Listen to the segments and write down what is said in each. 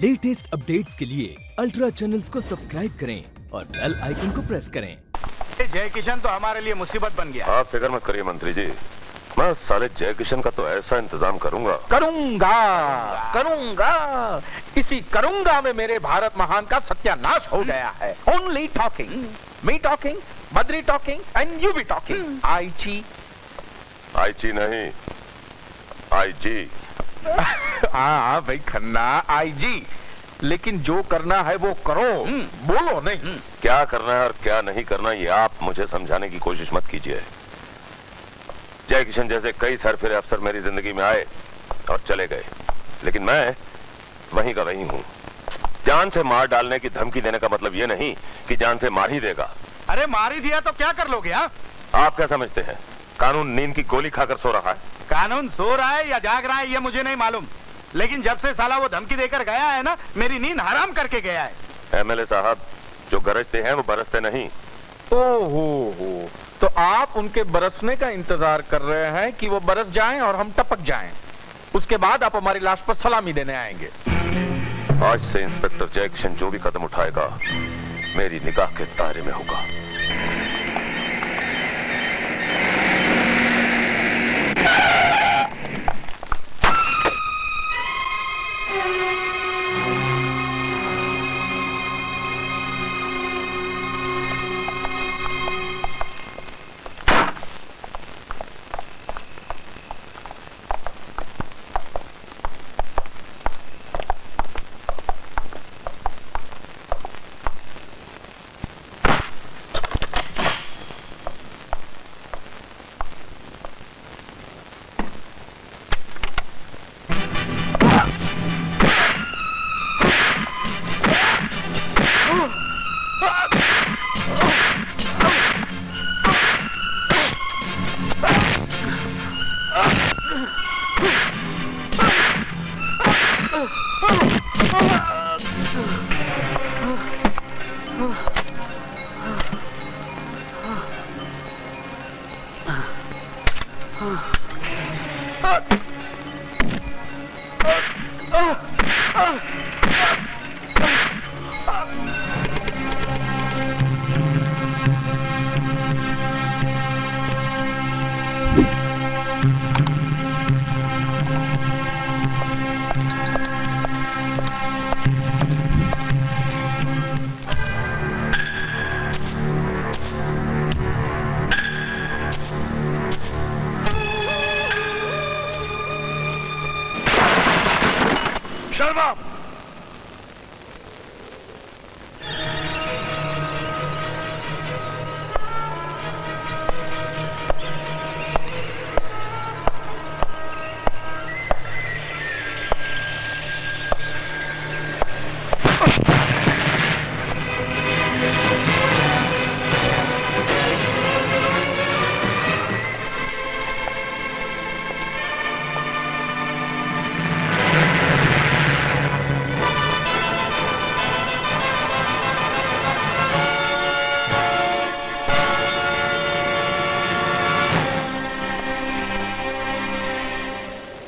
Latest updates के लिए ultra channels को सब्सक्राइब करें और बेल आइकन को प्रेस करें। जय किशन तो हमारे लिए मुसीबत बन गया। आप फिक्र मत करिए मंत्री जी, मैं साले जय किशन का तो ऐसा इंतजाम करूंगा। करूंगा इसी करूंगा में मेरे भारत महान का सत्यानाश हो गया है। Only talking, me talking, Badri talking and you be talking. आईची नहीं, आईजी। हाँ भाई खन्ना, आईजी। लेकिन जो करना है वो करो, बोलो नहीं। क्या करना है और क्या नहीं करना ये आप मुझे समझाने की कोशिश मत कीजिए। जय किशन जैसे कई सरफिरे अफसर मेरी जिंदगी में आए और चले गए, लेकिन मैं वहीं का वहीं हूँ। जान से मार डालने की धमकी देने का मतलब ये नहीं कि जान से मार ही देगा। अरे मार ही दिया तो क्या कर लोगे? आप क्या समझते हैं कानून नींद की गोली खाकर सो रहा है? कानून सो रहा है या जाग रहा है ये मुझे नहीं मालूम, लेकिन जब से साला वो धमकी देकर गया है ना, मेरी नींद हराम करके गया है। एमएलए साहब, जो गरजते हैं वो बरसते नहीं। ओहो, तो आप उनके बरसने का इंतजार कर रहे हैं कि वो बरस जाएं और हम टपक जाएं। उसके बाद आप हमारी लाश पर सलामी देने आएंगे। आज से इंस्पेक्टर जय किशन जो भी कदम उठाएगा मेरी निगाह के दायरे में होगा। शर्मा,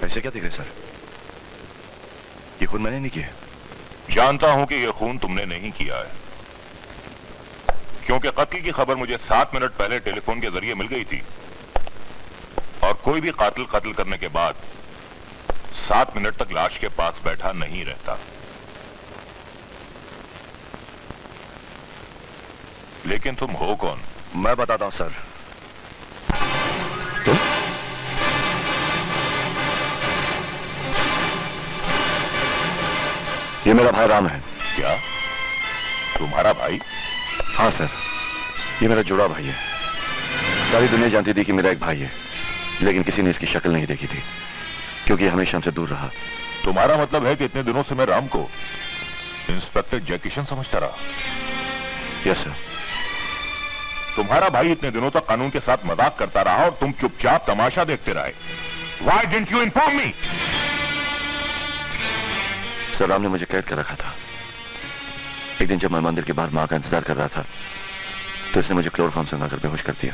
ऐसे क्या देख रहे सर? ये खून मैंने नहीं किया। जानता हूं कि यह खून तुमने नहीं किया है, क्योंकि कत्ल की खबर मुझे 7 मिनट पहले टेलीफोन के जरिए मिल गई थी और कोई भी कातिल कत्ल करने के बाद 7 मिनट तक लाश के पास बैठा नहीं रहता। लेकिन तुम हो कौन? मैं बताता हूं सर। तुम? ये मेरा भाई राम है। क्या तुम्हारा भाई? हाँ सर, ये मेरा जुड़ा भाई है। सारी दुनिया जानती थी कि मेरा एक भाई है, लेकिन किसी ने इसकी शक्ल नहीं देखी थी क्योंकि हमेशा हमसे दूर रहा। तुम्हारा मतलब है कि इतने दिनों से मैं राम को इंस्पेक्टर जय किशन समझता रहा? Yes sir. तुम्हारा भाई इतने दिनों तक कानून के साथ मजाक करता रहा और तुम चुपचाप तमाशा देखते रहे। Why didn't you inform me? Sir, Ram ने मुझे कैद कर रखा था। एक दिन जब मैं मंदिर के बाहर मां का इंतजार कर रहा था तो इसने मुझे क्लोरोफॉर्म सुंघाकर बेहोश कर दिया।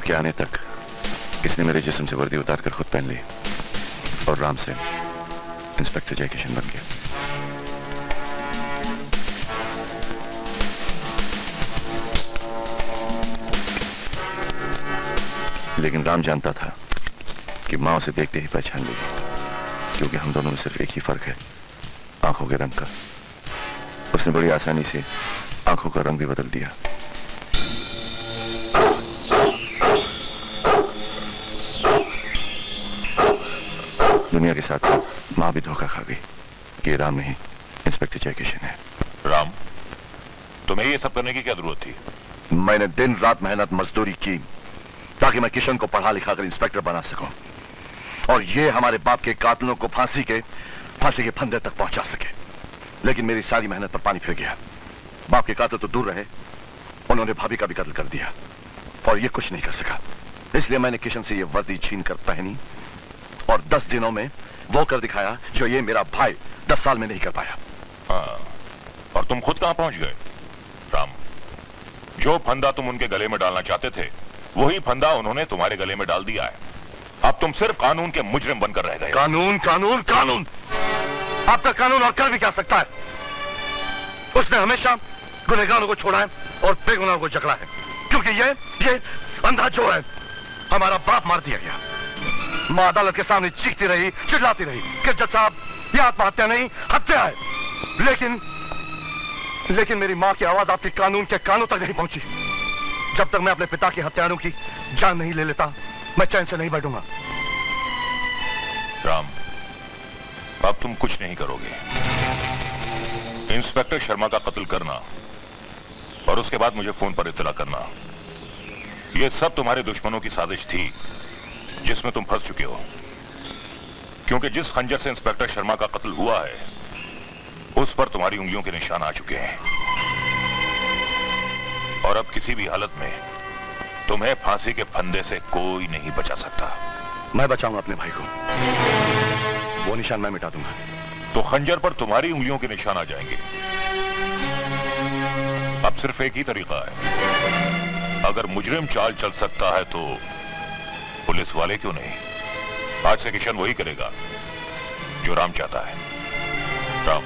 आपके आने तक इसने मेरे जिस्म से वर्दी उतारकर खुद पहन ली और राम से इंस्पेक्टर जयकिशन बन गया। लेकिन राम जानता था कि मां उसे देखते ही पहचान लेगी, क्योंकि हम दोनों में सिर्फ एक ही फर्क है, आंखों के रंग का। उसने बड़ी आसानी से आंखों का रंग भी बदल दिया। दुनिया के साथ साथ मां भी धोखा खा गई कि राम नहीं, इंस्पेक्टर जयकिशन है। राम, तुम्हें ये सब करने की क्या जरूरत थी? मैंने दिन रात मेहनत मजदूरी की ताकि मैं किशन को पढ़ा लिखा कर इंस्पेक्टर बना सकूं और ये हमारे बाप के कातिलों को फांसी के फंदे तक पहुंचा सके। लेकिन मेरी सारी मेहनत पर पानी फिर गया। बाप के कातिल तो दूर रहे, उन्होंने भाभी का भी कत्ल कर दिया और ये कुछ नहीं कर सका। इसलिए मैंने किशन से ये वर्दी छीन कर पहनी और 10 दिनों में वो कर दिखाया जो ये मेरा भाई 10 साल में नहीं कर पाया। हाँ, और तुम खुद कहां पहुंच गए? राम, जो फंदा तुम उनके गले में डालना चाहते थे वही फंदा उन्होंने तुम्हारे गले में डाल दिया है। अब तुम सिर्फ कानून के मुजरिम बनकर रह गए। कानून कानून कानून, आपका कानून और कर भी क्या सकता है? उसने हमेशा गुनहगारों को छोड़ा है और बेगुनाहों को जकड़ा है, क्योंकि ये अंधा जो है हमारा बाप मार दिया गया। मां अदालत के सामने चीखती रही, चिल्लाती रही कि जज साहब ये आत्महत्या नहीं हत्या है। लेकिन मेरी मां की आवाज आपके कानून के कानों तक नहीं पहुंची। जब तक मैं अपने पिता के हत्यारों की जान नहीं ले लेता, मैं चैन से नहीं बैठूंगा। राम, अब तुम कुछ नहीं करोगे। इंस्पेक्टर शर्मा का कत्ल करना और उसके बाद मुझे फोन पर इत्तला करना, यह सब तुम्हारे दुश्मनों की साजिश थी जिसमें तुम फंस चुके हो। क्योंकि जिस खंजर से इंस्पेक्टर शर्मा का कत्ल हुआ है उस पर तुम्हारी उंगलियों के निशान आ चुके हैं और अब किसी भी हालत में तुम्हें फांसी के फंदे से कोई नहीं बचा सकता। मैं बचाऊंगा अपने भाई को, वो निशान मैं मिटा दूंगा। तो खंजर पर तुम्हारी उंगलियों के निशान आ जाएंगे। अब सिर्फ एक ही तरीका है, अगर मुजरिम चाल चल सकता है तो पुलिस वाले क्यों नहीं? आज से किशन वही करेगा जो राम चाहता है। राम,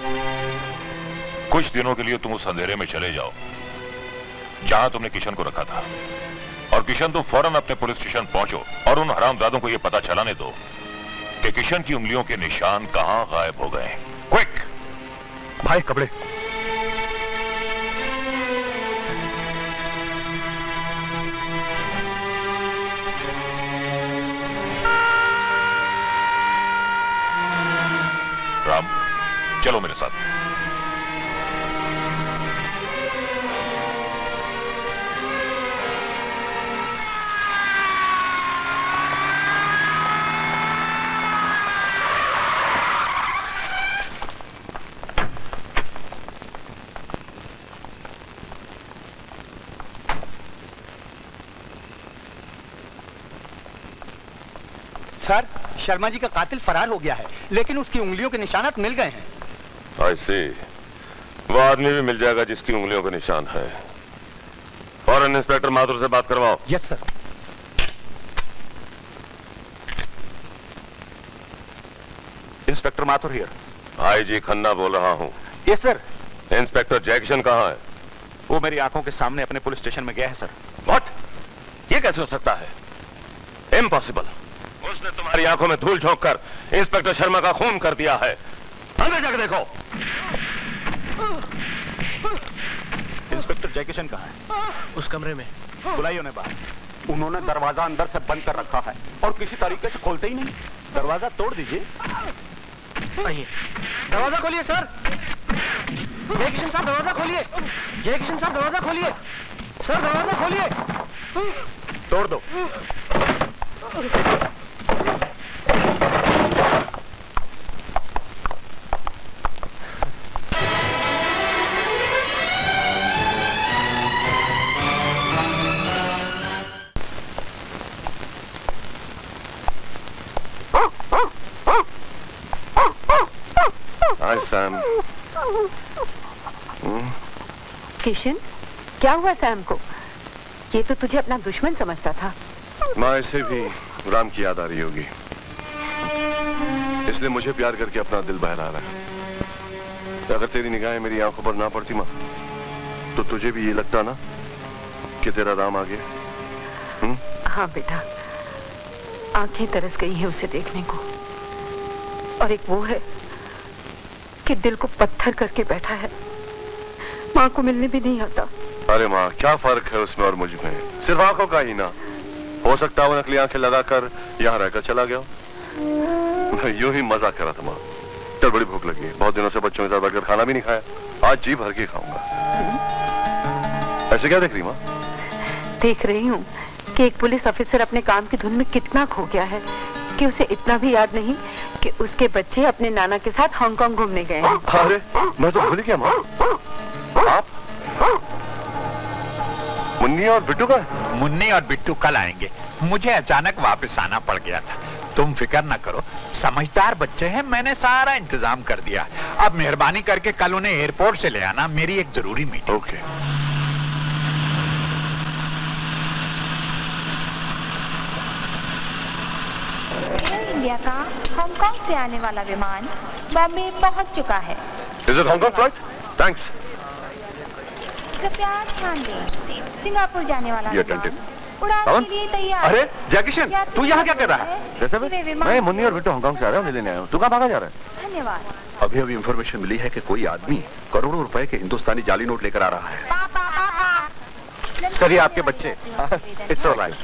कुछ दिनों के लिए तुम उस अंधेरे में चले जाओ जहां तुमने किशन को रखा था, और किशन तुम फौरन अपने पुलिस स्टेशन पहुंचो और उन हरामजादों को यह पता चलाने दो कि किशन की उंगलियों के निशान कहां गायब हो गए। क्विक! भाई कपड़े। राम, चलो मेरे साथ। सर, शर्मा जी का कातिल फरार हो गया है, लेकिन उसकी उंगलियों के निशानात मिल गए हैं। ऐसे वो आदमी भी मिल जाएगा जिसकी उंगलियों के निशान है। फौरन इंस्पेक्टर माथुर से बात करवाओ। Yes sir. Inspector Mathur here. IG Khanna बोल रहा हूँ। Yes sir. इंस्पेक्टर जैक्सन कहाँ है? वो मेरी आंखों के सामने अपने पुलिस स्टेशन में गया है सर। व्हाट? ये कैसे हो सकता है? इम्पॉसिबल। उसने तुम्हारी आंखों में धूल झोंक कर इंस्पेक्टर शर्मा का खून कर दिया है। अंदर जाकर देखो। इंस्पेक्टर जयकिशन कहाँ है? उस कमरे में। बुलाइए उन्हें बाहर। उन्होंने दरवाजा अंदर से बंद कर रखा है और किसी तरीके से खोलते ही नहीं। दरवाजा तोड़ दीजिए। आइए। दरवाजा खोलिए सर। जयकिशन साहब दरवाजा खोलिए। जयकिशन साहब दरवाजा खोलिए। सर दरवाजा खोलिए। तोड़ दो। हाय सैम। किशन, क्या हुआ सैम को? ये तो तुझे अपना दुश्मन समझता था। माँ, इसे भी राम की याद आ रही होगी, इसलिए मुझे प्यार करके अपना दिल बहला रहा है। अगर तेरी निगाहें मेरी आंखों पर ना पड़ती माँ, तो तुझे भी ये लगता ना कि तेरा राम आ गया। हाँ बेटा, आंखें तरस गई हैं उसे देखने को, और एक वो है कि दिल को पत्थर करके बैठा है, माँ को मिलने भी नहीं आता। अरे माँ, क्या फर्क है उसमें और मुझ में? सिर्फ आंखों का ही ना, हो सकता है वो नकली आंखें लगाकर यहाँ रहकर चला गया। मैं यूं ही मजाक कर रहा था माँ। चल, बड़ी भूख लगी है, बहुत दिनों से बच्चों के साथ बैठकर खाना भी नहीं खाया, आज जी भर के खाऊंगा। ऐसे क्या देख रही माँ? देख रही हूँ कि एक पुलिस ऑफिसर अपने काम की धुन में कितना खो गया है कि उसे इतना भी याद नहीं कि उसके बच्चे अपने नाना के साथ हांगकांग घूमने गए हैं। अरे मैं तो भूल गया माँ। आप मुन्नी और बिट्टू का? मुन्नी और बिट्टू कल आएंगे, मुझे अचानक वापस आना पड़ गया था। तुम फिक्र न करो, समझदार बच्चे हैं, मैंने सारा इंतजाम कर दिया। अब मेहरबानी करके कल उन्हें एयरपोर्ट से ले आना, मेरी एक जरूरी मीटिंग। ओके। इंडिया का हांगकांग से आने वाला विमान बॉम्बे पहुंच चुका है। Is it Hong Kong flight? Thanks. कृपया ध्यान दें, सिंगापुर जाने वाला ये विमान attentive. उड़ान के लिए तैयार। अरे जयकिशन, तू यहाँ क्या कर रहा है? जैसे मैं मुन्नी और बिट्टू हांगकांग से आ रहा हूँ, उन्हें लेने आया हूँ। तू कहाँ भागा जा रहा है? धन्यवाद। अभी अभी इंफॉर्मेशन मिली है कि कोई आदमी करोड़ों रुपए के हिंदुस्तानी जाली नोट लेकर आ रहा है। सर, ये आपके बच्चे। It's all right.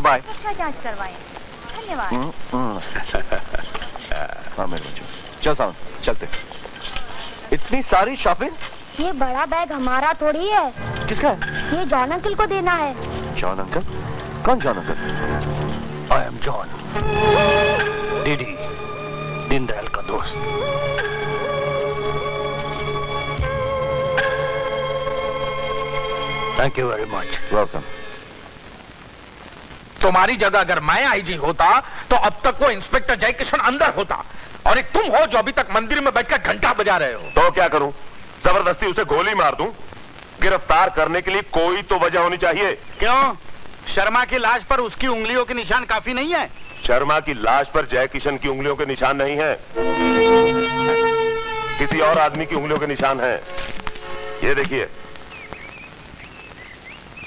बाय। सुरक्षा जांच करवाएं। धन्यवाद। हाँ मेरे बच्चों, चल सावन, चलते। इतनी सारी शॉपिंग? ये बड़ा बैग हमारा थोड़ी है। किसका है? ये जॉन अंकल को देना है। John uncle? कौन John uncle? I am John, DD, Deendayal का दोस्त। Thank you very much. Welcome. तुम्हारी जगह अगर मैं आईजी होता तो अब तक वो इंस्पेक्टर जयकिशन अंदर होता, और एक तुम हो जो अभी तक मंदिर में बैठकर घंटा बजा रहे हो। तो क्या करूं? जबरदस्ती उसे गोली मार दूं? गिरफ्तार करने के लिए कोई तो वजह होनी चाहिए। क्यों? शर्मा की लाश पर उसकी उंगलियों के निशान काफी नहीं है? शर्मा की लाश पर जयकिशन की उंगलियों के निशान नहीं है, किसी और आदमी की उंगलियों के निशान हैं। ये देखिए।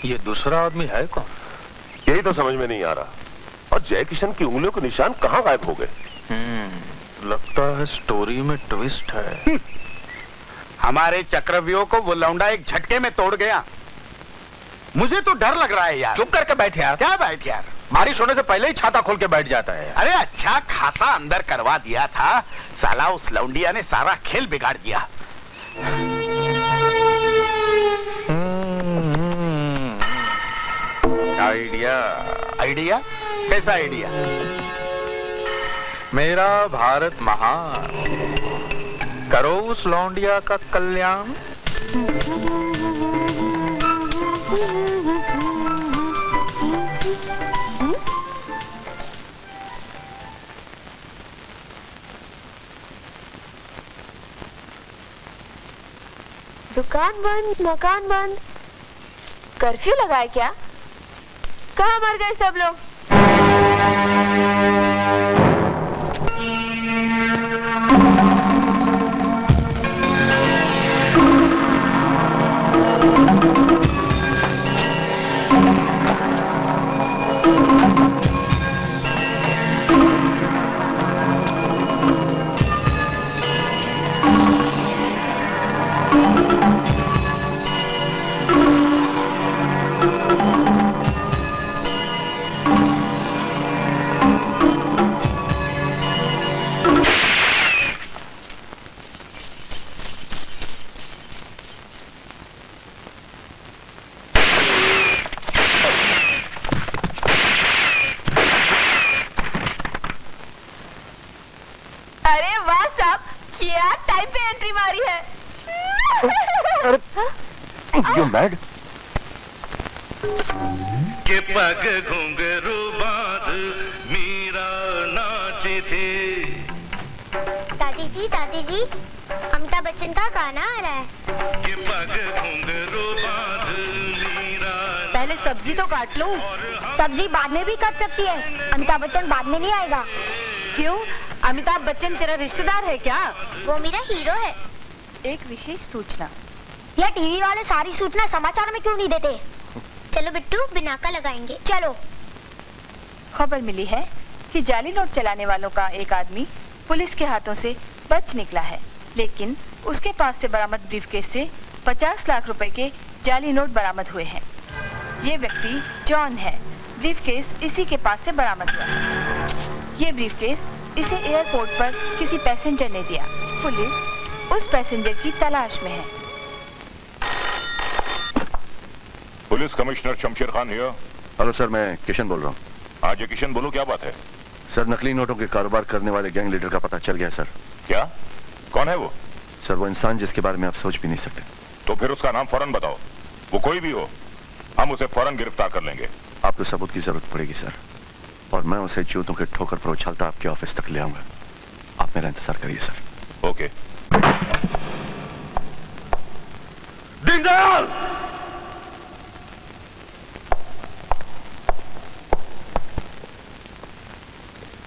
ये दूसरा आदमी है कौन? यही तो समझ में नहीं आ रहा। और जयकिशन की उंगलियों के निशान कहाँ गायब हो गए? लगता है स्टोरी में ट्विस्ट है। हमारे चक्रव्यूह को वो लौंडा एक झटके में तोड़ गया। मुझे तो डर लग रहा है यार। चुप करके बैठ यार। क्या बैठ यार? बारिश होने से पहले ही छाता खोल के बैठ जाता है। अरे अच्छा खासा अंदर करवा दिया था, साला उस लौंडिया ने सारा खेल बिगाड़ दिया। आइडिया? आइडिया? कैसा आइडिया? मेरा भारत महान, करो उस लौंडिया का कल्याण। दुकान बंद, मकान बंद, कर्फ्यू लगा है क्या? कहाँ मर गए सब लोग? You mad? के पग घुंघरू बांध मीरा नाचे थे। दादी जी, अमिताभ बच्चन का गाना आ रहा है। के पग घुंघरू बांध मीरा। पहले सब्जी तो काट लो। सब्जी बाद में भी कट सकती है, अमिताभ बच्चन बाद में नहीं आएगा। क्यों? अमिताभ बच्चन तेरा रिश्तेदार है क्या? वो मेरा हीरो है। एक विशेष सूचना। यह टीवी वाले सारी सूचना समाचार में क्यों नहीं देते? चलो बिट्टू, बिनाका लगाएंगे, चलो। खबर मिली है कि जाली नोट चलाने वालों का एक आदमी पुलिस के हाथों से बच निकला है, लेकिन उसके पास से बरामद ब्रीफकेस से 50 लाख रुपए के जाली नोट बरामद हुए हैं। ये व्यक्ति जॉन है। ब्रीफकेस इसी के पास से बरामद हुआ है। ये ब्रीफकेस इसे एयरपोर्ट पर किसी पैसेंजर ने दिया। पुलिस उस पैसेंजर की तलाश में है। Police commissioner Shamsher Khan here. Hello sir, मैं किशन बोल रहा हूँ। हाँ जी किशन, बोलो क्या बात है? सर, नकली नोटों के कारोबार करने वाले गैंग लीडर का पता चल गया सर। क्या? कौन है वो? सर, वो इंसान जिसके बारे में आप सोच भी नहीं सकते। तो फिर उसका नाम फौरन बताओ। वो कोई भी हो, हम उसे फौरन गिरफ्तार कर लेंगे। आपको सबूत की जरूरत पड़ेगी सर, और मैं उसे जूतों के ठोकर पर उछलता आपके ऑफिस तक ले आऊंगा। आप मेरा इंतजार करिए सर। ओके। दीनदयाल!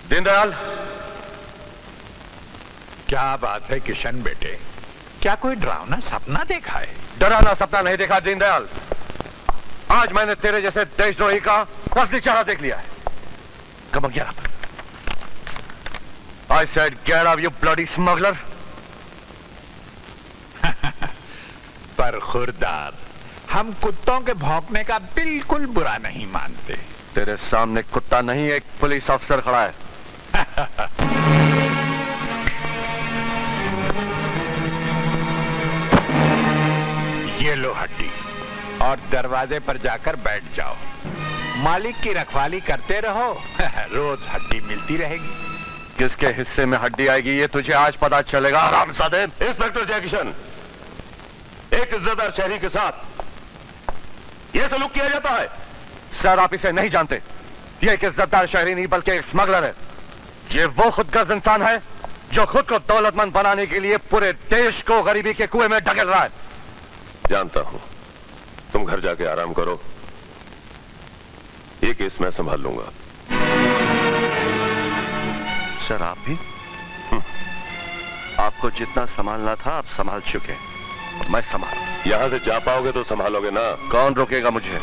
दीनदयाल! क्या बात है किशन बेटे, क्या कोई डरावना सपना देखा है? डरावना सपना नहीं देखा दीनदयाल। आज मैंने तेरे जैसे देशद्रोही का असली चेहरा देख लिया है। Come on, get up. I said get up, you bloody smuggler. पर खुरदार, हम कुत्तों के भौंकने का बिल्कुल बुरा नहीं मानते। तेरे सामने कुत्ता नहीं, एक पुलिस ऑफिसर खड़ा है। ये लो हड्डी, और दरवाजे पर जाकर बैठ जाओ। मालिक की रखवाली करते रहो, रोज हड्डी मिलती रहेगी। किसके हिस्से में हड्डी आएगी ये तुझे आज पता चलेगा, हरामजादे। इंस्पेक्टर जयकिशन, एक इज्जतदार शहरी के साथ यह सलूक किया जाता है? सर, आप इसे नहीं जानते। ये एक इज्जतदार शहरी नहीं बल्कि एक स्मगलर है। ये वो खुदगर्ज इंसान है जो खुद को दौलतमंद बनाने के लिए पूरे देश को गरीबी के कुएं में ढकेल रहा है। जानता हूं, तुम घर जाके आराम करो, ये केस मैं संभाल लूंगा। सर, आप भी? आपको जितना संभालना था आप संभाल चुके, मैं संभाल। यहां से जा पाओगे तो संभालोगे ना? कौन रोकेगा मुझे?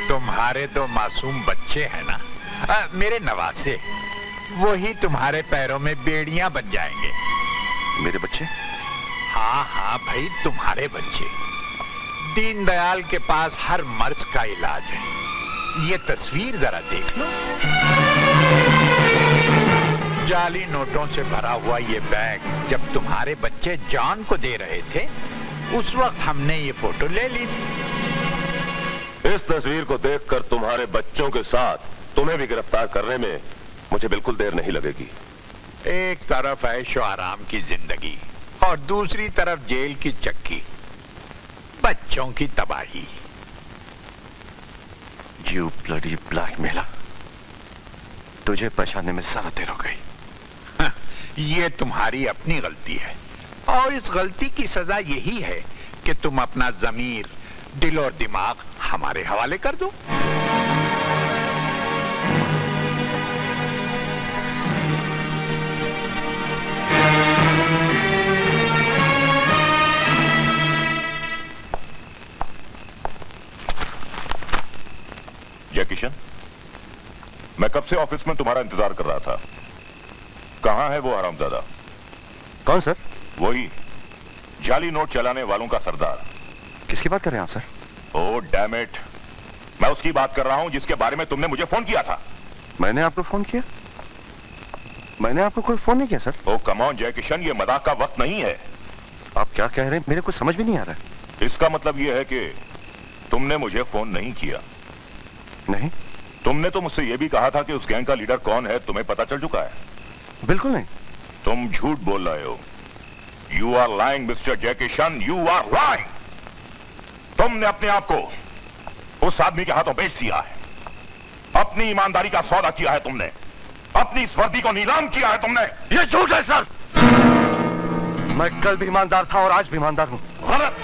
तुम्हारे दो मासूम बच्चे हैं ना, मेरे नवासे, वही तुम्हारे पैरों में बेड़ियां बन जाएंगे। मेरे बच्चे? हाँ हाँ भाई, तुम्हारे बच्चे। दीनदयाल के पास हर मर्ज का इलाज है। ये तस्वीर जरा देख लो। जाली नोटों से भरा हुआ ये बैग जब तुम्हारे बच्चे जॉन को दे रहे थे, उस वक्त हमने ये फोटो ले ली थी। इस तस्वीर को देखकर तुम्हारे बच्चों के साथ तुम्हें भी गिरफ्तार करने में मुझे बिल्कुल देर नहीं लगेगी। एक तरफ ऐशो आराम की जिंदगी और दूसरी तरफ जेल की चक्की, बच्चों की तबाही। You bloody blackmailer, तुझे पहचानने में ज्यादा देर हो गई। ये तुम्हारी अपनी गलती है, और इस गलती की सजा यही है कि तुम अपना जमीर, दिल और दिमाग हमारे हवाले कर दो। जय किशन, मैं कब से ऑफिस में तुम्हारा इंतजार कर रहा था। कहां है वो हरामजादा? कौन सर? वही जाली नोट चलाने वालों का सरदार। किसकी बात कर रहे हैं आप सर? ओह डैम इट, मैं उसकी बात कर रहा हूं जिसके बारे में तुमने मुझे फोन किया था। मैंने आपको फोन किया? मैंने आपको कोई फोन नहीं किया सर। ओह कम ऑन जय किशन, ये मजाक का वक्त नहीं है। आप क्या कह रहे हैं, मेरे को समझ भी नहीं आ रहा है। इसका मतलब यह है कि तुमने मुझे फोन नहीं किया। नहीं। तुमने तो मुझसे यह भी कहा था कि उस गैंग का लीडर कौन है तुम्हें पता चल चुका है। बिल्कुल नहीं। तुम झूठ बोल रहे हो। यू आर लाइंग मिस्टर जय किशन, यू आर लाइंग। तुमने अपने आप को उस आदमी के हाथों बेच दिया है। अपनी ईमानदारी का सौदा किया है तुमने, अपनी इस वर्दी को नीलाम किया है तुमने। ये झूठ है सर। मैं कल भी ईमानदार था और आज भी ईमानदार हूं। गलत,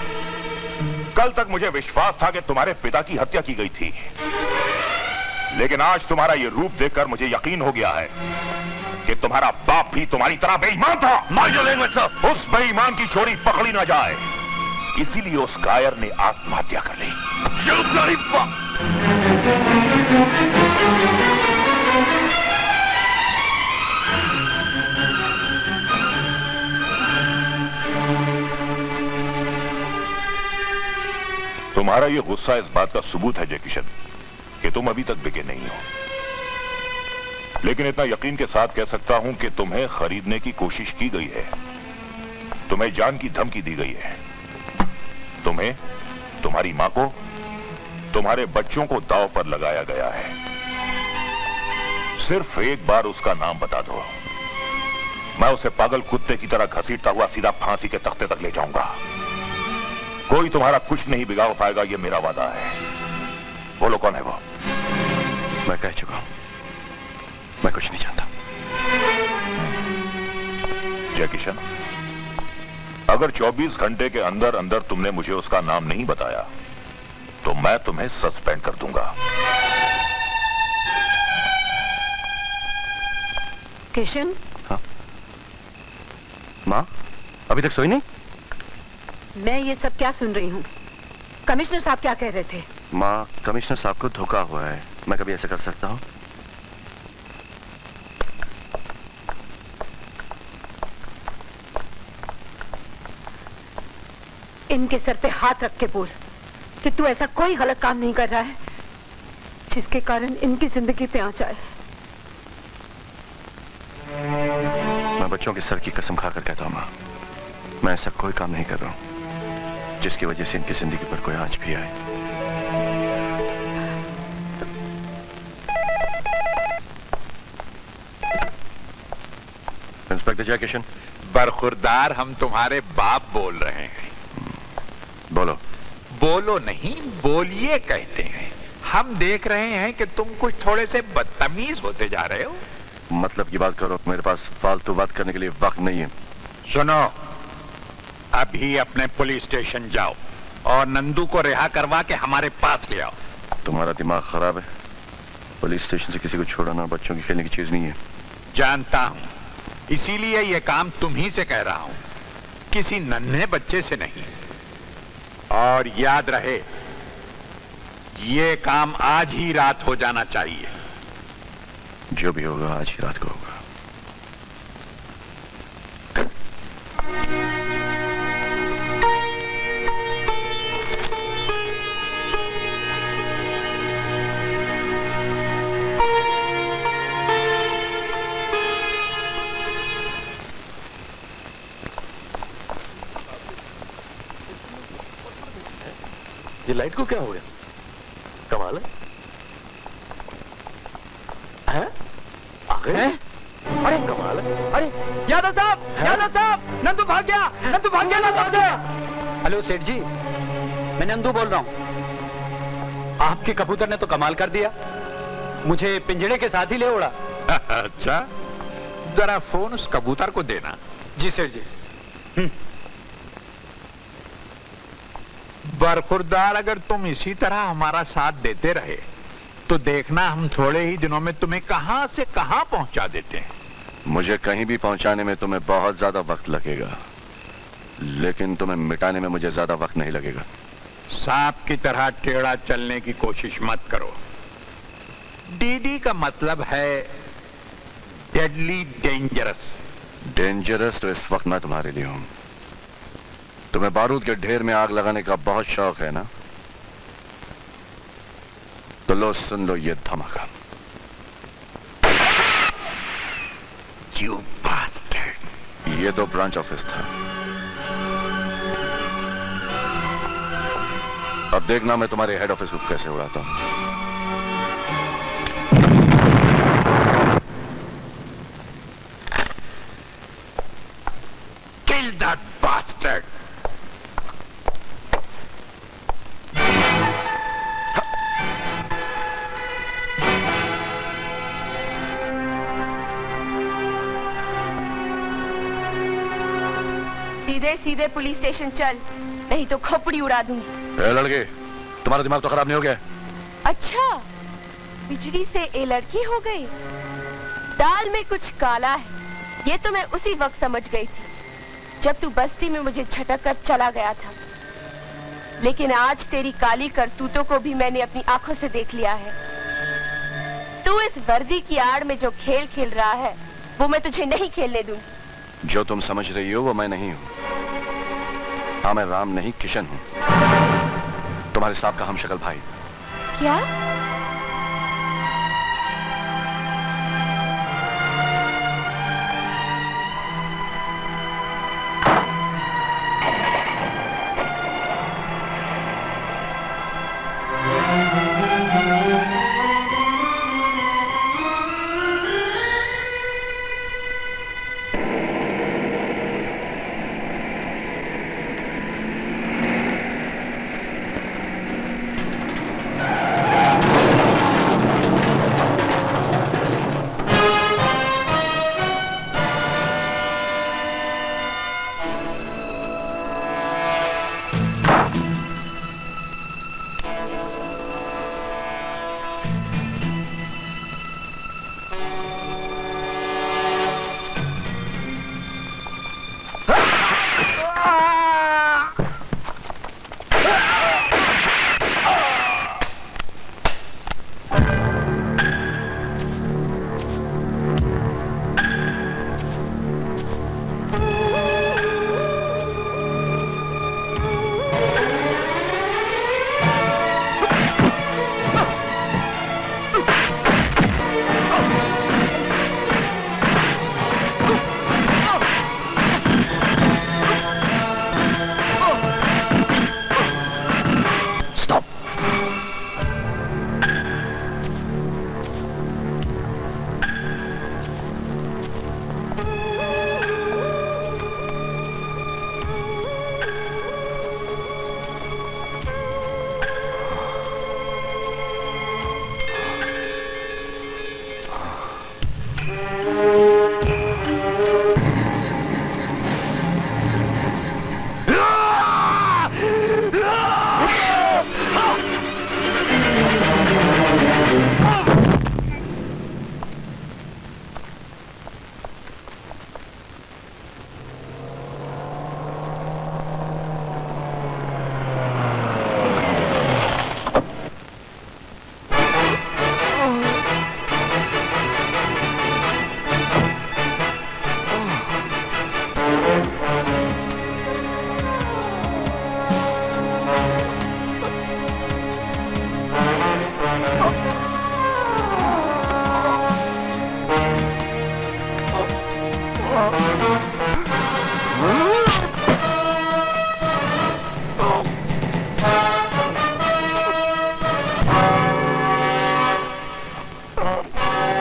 कल तक मुझे विश्वास था कि तुम्हारे पिता की हत्या की गई थी, लेकिन आज तुम्हारा यह रूप देखकर मुझे यकीन हो गया है कि तुम्हारा बाप भी तुम्हारी तरह बेईमान था। उस बेईमान की छोरी पकड़ी ना जाए, इसीलिए उस कायर ने आत्महत्या कर ली। तुम्हारा यह गुस्सा इस बात का सबूत है जय किशन कि तुम अभी तक बिके नहीं हो, लेकिन इतना यकीन के साथ कह सकता हूं कि तुम्हें खरीदने की कोशिश की गई है, तुम्हें जान की धमकी दी गई है, तुम्हें, तुम्हारी मां को, तुम्हारे बच्चों को दांव पर लगाया गया है। सिर्फ एक बार उसका नाम बता दो, मैं उसे पागल कुत्ते की तरह घसीटता हुआ सीधा फांसी के तख्ते तक ले जाऊंगा। कोई तुम्हारा कुछ नहीं बिगाड़ पाएगा, यह मेरा वादा है। बोलो कौन है वो? मैं कह चुका हूं, मैं कुछ नहीं जानता। जय किशन, अगर 24 घंटे के अंदर अंदर तुमने मुझे उसका नाम नहीं बताया तो मैं तुम्हें सस्पेंड कर दूंगा। किशन? हाँ? मां, अभी तक सोई नहीं? मैं ये सब क्या सुन रही हूँ? कमिश्नर साहब क्या कह रहे थे? मां, कमिश्नर साहब को धोखा हुआ है। मैं कभी ऐसा कर सकता हूँ? इनके सर पे हाथ रख के बोल कि तू ऐसा कोई गलत काम नहीं कर रहा है जिसके कारण इनकी जिंदगी पे आंच आए। मैं बच्चों के सर की कसम खाकर कहता हूं मां, मैं ऐसा कोई काम नहीं कर रहा हूं जिसकी वजह से इनकी जिंदगी पर कोई आंच भी आए। इंस्पेक्टर जय किशन। बरखुरदार, हम तुम्हारे बाप बोल रहे हैं। बोलो। बोलो नहीं, बोलिए कहते हैं। हम देख रहे हैं कि तुम कुछ थोड़े से बदतमीज होते जा रहे हो। मतलब की बात करो, मेरे पास फालतू बात करने के लिए वक्त नहीं है। सुनो, अभी अपने पुलिस स्टेशन जाओ और नंदू को रिहा करवा के हमारे पास ले आओ। तुम्हारा दिमाग खराब है। पुलिस स्टेशन से किसी को छोड़ना बच्चों की खेलने की चीज नहीं है। जानता हूं, इसीलिए यह काम तुम ही से कह रहा हूं, किसी नन्हे बच्चे से नहीं। और याद रहे, ये काम आज ही रात हो जाना चाहिए। जो भी होगा आज ही रात को होगा। ये लाइट को क्या हो गया? कमाल है। हैं? अरे कमाल है। अरे यादव साहब, यादव साहब, नंदू भाग गया, नंदू भाग गया, नंदू भाग गया। हेलो सेठ जी, मैं नंदू बोल रहा हूँ। आपके कबूतर ने तो कमाल कर दिया, मुझे पिंजड़े के साथ ही ले उड़ा। अच्छा, जरा फोन उस कबूतर को देना। जी सेठ जी। बरखुरदार, अगर तुम इसी तरह हमारा साथ देते रहे तो देखना हम थोड़े ही दिनों में तुम्हें कहां से कहां पहुंचा देते हैं। मुझे कहीं भी पहुंचाने में तुम्हें बहुत ज्यादा वक्त लगेगा, लेकिन तुम्हें मिटाने में मुझे ज्यादा वक्त नहीं लगेगा। सांप की तरह टेढ़ा चलने की कोशिश मत करो। डीडी का मतलब है डेडली डेंजरस। डेंजरस तो इस वक्त मैं तुम्हारे लिए हूं। तुम्हें बारूद के ढेर में आग लगाने का बहुत शौक है ना? तो लो, सुन लो ये धमाका। You bastard! ये तो ब्रांच ऑफिस था। अब देखना मैं तुम्हारे हेड ऑफिस को कैसे उड़ाता हूं। Kill that bastard! सीधे सीधे पुलिस स्टेशन चल, नहीं तो खोपड़ी उड़ा दूंगी। ए लड़के, तुम्हारा दिमाग तो खराब नहीं हो गया? अच्छा, बिजली से ये लड़की हो गई। दाल में कुछ काला है, ये तो मैं उसी वक्त समझ गई थी जब तू बस्ती में मुझे झटक कर चला गया था। लेकिन आज तेरी काली करतूतों को भी मैंने अपनी आंखों से देख लिया है। तू इस वर्दी की आड़ में जो खेल खेल रहा है वो मैं तुझे नहीं खेलने दूंगी। जो तुम समझ रही हो वो मैं नहीं हूं। हाँ, मैं राम नहीं किशन हूं, तुम्हारे साहब का हमशक्ल भाई। क्या?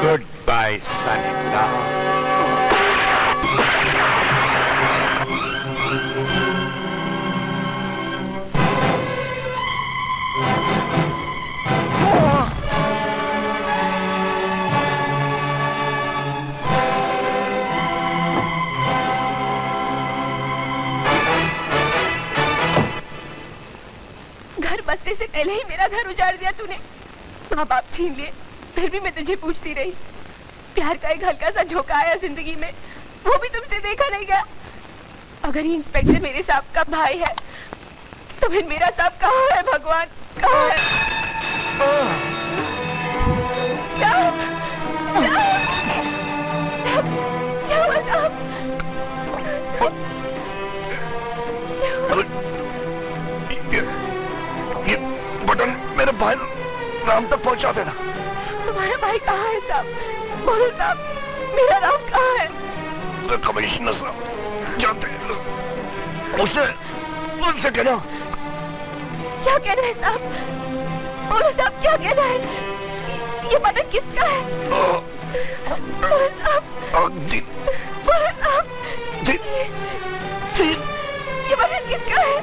Goodbye, son-in-law. घर बसने से पहले ही मेरा घर उजाड़ दिया तूने। माँ बाप छीन लिए, फिर भी मैं तुझे पूछती रही। प्यार का एक हल्का सा झोंका आया जिंदगी में, वो भी तुमसे देखा नहीं गया। अगर ये इंस्पेक्टर मेरे साहब का भाई है तो फिर मेरा साहब कहाँ है? भगवान कहाँ है? साहब, क्या हुआ साहब? ये बटन मेरे भाई राम तक पहुंचा देना। तुम्हारा भाई कहाँ है साहब? बोलो साहब, मेरा राम कहाँ है? कमिश्नर साहब जानते हैं, उनसे कहना। क्या कहना है साहब? बोलो साहब, क्या कहना है? ये बटन किसका है? बोलो साहब, बोलो साहब, ये बटन किसका है?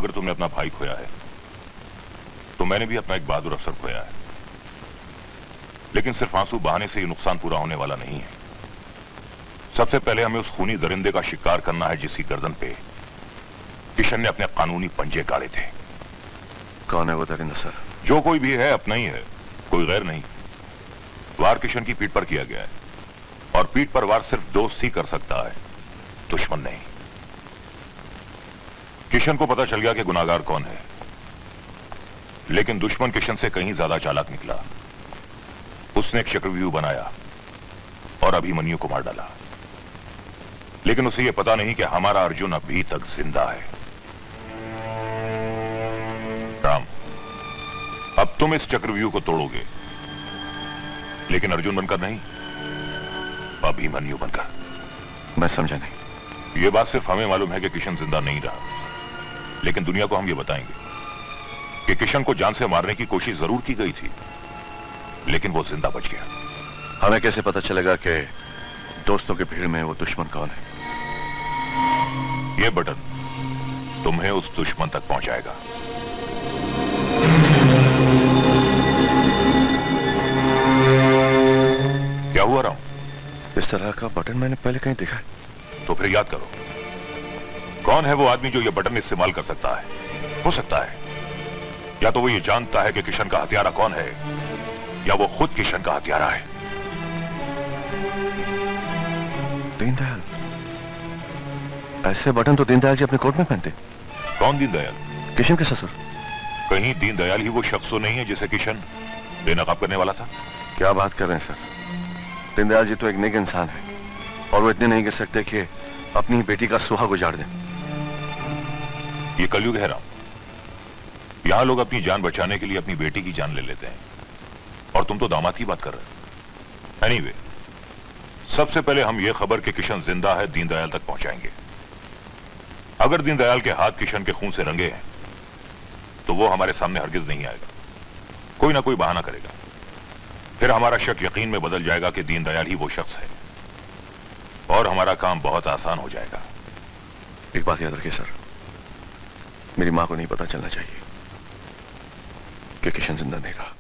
अगर तुमने अपना भाई खोया है तो मैंने भी अपना एक बहादुर अफसर खोया है, लेकिन सिर्फ आंसू बहाने से ये नुकसान पूरा होने वाला नहीं है। सबसे पहले हमें उस खूनी दरिंदे का शिकार करना है जिसकी गर्दन पे किशन ने अपने कानूनी पंजे गाड़े थे। कौन है वो दरिंदा सर? जो कोई भी है अपना ही है, कोई गैर नहीं। वार किशन की पीठ पर किया गया है, और पीठ पर वार सिर्फ दोस्त ही कर सकता है, दुश्मन नहीं। किशन को पता चल गया कि गुनाहगार कौन है, लेकिन दुश्मन किशन से कहीं ज्यादा चालाक निकला। उसने एक चक्रव्यूह बनाया और अभिमन्यु को मार डाला, लेकिन उसे यह पता नहीं कि हमारा अर्जुन अभी तक जिंदा है। राम, अब तुम इस चक्रव्यूह को तोड़ोगे, लेकिन अर्जुन बनकर नहीं, अभिमन्यु बनकर। मैं समझा नहीं। यह बात सिर्फ हमें मालूम है कि किशन जिंदा नहीं रहा, लेकिन दुनिया को हम ये बताएंगे कि किशन को जान से मारने की कोशिश जरूर की गई थी, लेकिन वो जिंदा बच गया। हमें कैसे पता चलेगा कि दोस्तों की भीड़ में वो दुश्मन कौन है? ये बटन तुम्हें उस दुश्मन तक पहुंचाएगा। क्या हुआ राम? इस तरह का बटन मैंने पहले कहीं देखा है। तो फिर याद करो, कौन है वो आदमी जो ये बटन इस्तेमाल कर सकता है? हो सकता है या तो वो ये जानता है कि किशन का हत्यारा कौन है, या वो खुद किशन का हत्यारा है। दीनदयाल, ऐसे बटन तो दीनदयाल जी अपने कोट में पहनते। कौन दीनदयाल? किशन के ससुर। कहीं दीनदयाल ही वो शख्स तो नहीं है जिसे किशन बेनकाब करने वाला था? क्या बात कर रहे हैं सर? दीनदयाल जी तो एक नेक इंसान है, और वो इतने नहीं कर सकते कि अपनी बेटी का सुहाग उजाड़ दें। ये कलयुग है राम, यहां लोग अपनी जान बचाने के लिए अपनी बेटी की जान ले लेते हैं, और तुम तो दामाद की बात कर रहे हो। एनीवे, सबसे पहले हम ये खबर कि किशन जिंदा है दीनदयाल तक पहुंचाएंगे। अगर दीनदयाल के हाथ किशन के खून से रंगे हैं तो वो हमारे सामने हरगिज नहीं आएगा, कोई ना कोई बहाना करेगा। फिर हमारा शक यकीन में बदल जाएगा कि दीनदयाल ही वो शख्स है, और हमारा काम बहुत आसान हो जाएगा। एक बात याद रखिए सर, मेरी मां को नहीं पता चलना चाहिए कि किशन जिंदा नहीं रहा।